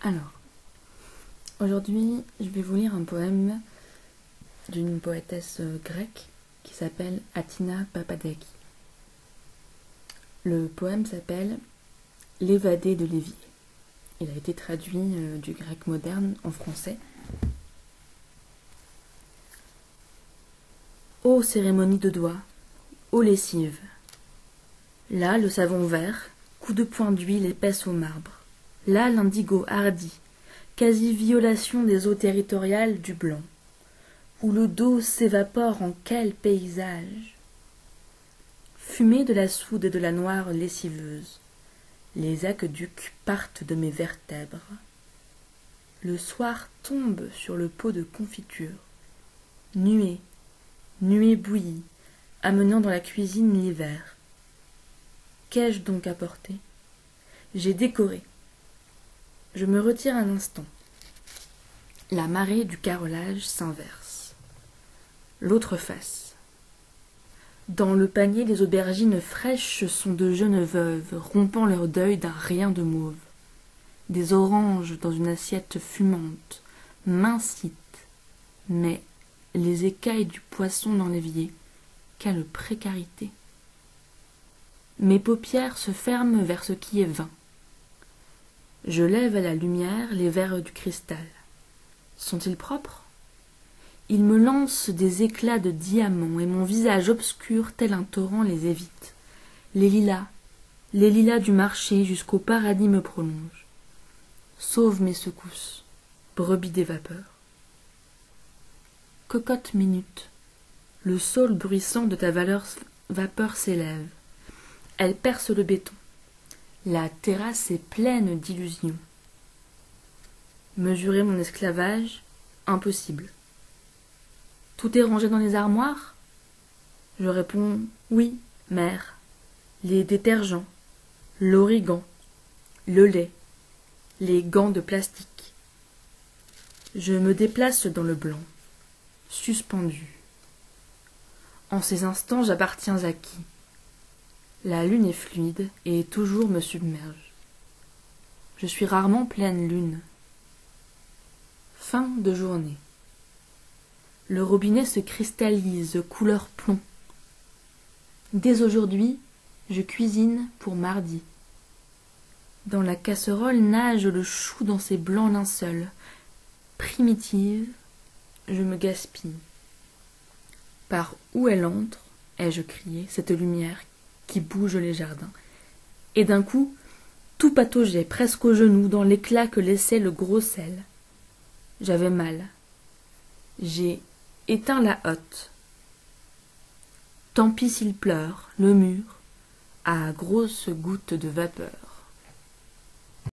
Alors, aujourd'hui, je vais vous lire un poème d'une poétesse grecque qui s'appelle Athina Papadaki. Le poème s'appelle L'évadé de l'évier. Il a été traduit du grec moderne en français. Ô cérémonie de doigts, ô lessive. Là, le savon vert, coup de poing d'huile épaisse au marbre. Là, l'indigo hardi, quasi-violation des eaux territoriales du blanc. Où le dos s'évapore en quel paysage! Fumée de la soude et de la noire lessiveuse, les aqueducs partent de mes vertèbres. Le soir tombe sur le pot de confiture. Nuée, nuée bouillie, amenant dans la cuisine l'hiver. Qu'ai-je donc apporté? J'ai décoré. Je me retire un instant. La marée du carrelage s'inverse. L'autre face. Dans le panier, les aubergines fraîches sont de jeunes veuves, rompant leur deuil d'un rien de mauve. Des oranges dans une assiette fumante, m'incitent, mais les écailles du poisson dans l'évier, quelle précarité! Mes paupières se ferment vers ce qui est vain. Je lève à la lumière les verres du cristal. Sont-ils propres? Ils me lancent des éclats de diamants et mon visage obscur tel un torrent les évite. Les lilas du marché jusqu'au paradis me prolongent. Sauve mes secousses, brebis des vapeurs. Cocotte minute, le saule bruissant de ta vapeur s'élève. Elle perce le béton. La terrasse est pleine d'illusions. Mesurer mon esclavage, impossible. Tout est rangé dans les armoires? Je réponds oui, mère. Les détergents, l'origan, le lait, les gants de plastique. Je me déplace dans le blanc, suspendu. En ces instants, j'appartiens à qui? La lune est fluide et toujours me submerge. Je suis rarement pleine lune. Fin de journée. Le robinet se cristallise, couleur plomb. Dès aujourd'hui, je cuisine pour mardi. Dans la casserole nage le chou dans ses blancs linceuls. Primitive, je me gaspille. Par où elle entre, ai-je crié, cette lumière qui bouge les jardins. Et d'un coup, tout pataugeait presque aux genoux dans l'éclat que laissait le gros sel. J'avais mal. J'ai éteint la hotte. Tant pis s'il pleure, le mur, à grosses gouttes de vapeur.